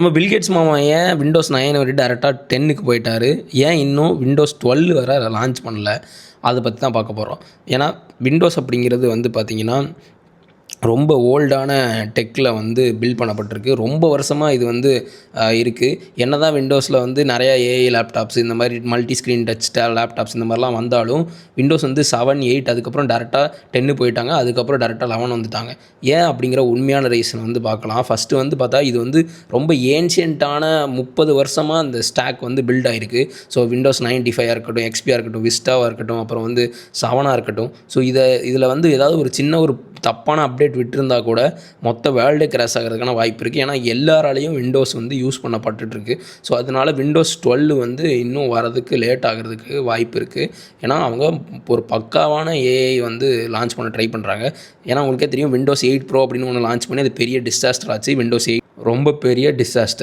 நம்ம பில்கேட்ஸ் மாமா ஏன் விண்டோஸ் 9 விட்டு டேரெக்டாக 10க்கு போயிட்டாரு? ஏன் இன்னும் விண்டோஸ் 12 வர லான்ச் பண்ணல? அதை பற்றி தான் பார்க்க போகிறோம். ஏன்னா விண்டோஸ் அப்படிங்கிறது வந்து பார்த்திங்கன்னா ரொம்ப ஓல்டான டெக்கில் வந்து பில்ட் பண்ணப்பட்டிருக்கு. ரொம்ப வருஷமாக இது வந்து இருக்குது. என்ன தான் விண்டோஸில் வந்து நிறையா ஏஐ லேப்டாப்ஸ் இந்த மாதிரி மல்டி ஸ்க்ரீன் டச் லேப்டாப்ஸ் இந்த மாதிரிலாம் வந்தாலும் விண்டோஸ் வந்து 7, 8 அதுக்கப்புறம் டேரெக்டாக 10 போயிட்டாங்க. அதுக்கப்புறம் டேரெக்டாக 11 வந்துட்டாங்க. ஏன் அப்படிங்கிற உண்மையான ரீசன் வந்து பார்க்கலாம். ஃபஸ்ட்டு வந்து பார்த்தா இது வந்து ரொம்ப ஏன்ஷியன்ட்டான 30 வருஷமாக அந்த ஸ்டாக் வந்து பில்ட் ஆகிருக்கு. ஸோ விண்டோஸ் 95 இருக்கட்டும், எக்ஸ்பியாக இருக்கட்டும், விஸ்டாவாக இருக்கட்டும், அப்புறம் வந்து 7 இருக்கட்டும். ஸோ இதில் வந்து ஏதாவது ஒரு சின்ன ஒரு தப்பான அப்டேட் விட்டுருந்தா கூட மொத்த வேர்ல்டே கிராஷ் ஆகிறதுக்கான வாய்ப்பு இருக்குது. ஏன்னா எல்லாராலையும் விண்டோஸ் வந்து யூஸ் பண்ணப்பட்டுருக்கு. ஸோ அதனால் விண்டோஸ் 12 வந்து இன்னும் வரதுக்கு லேட் ஆகிறதுக்கு வாய்ப்பு இருக்குது. ஏன்னா அவங்க ஒரு பக்காவான ஏஐ வந்து லான்ச் பண்ண ட்ரை பண்ணுறாங்க. ஏன்னா உங்களுக்கே தெரியும் விண்டோஸ் 8 ப்ரோ அப்படின்னு ஒன்று லான்ச் பண்ணி அது பெரிய டிசாஸ்டர் ஆச்சு. விண்டோஸ் 8 ரொம்ப பெரிய டிசாஸ்டர்.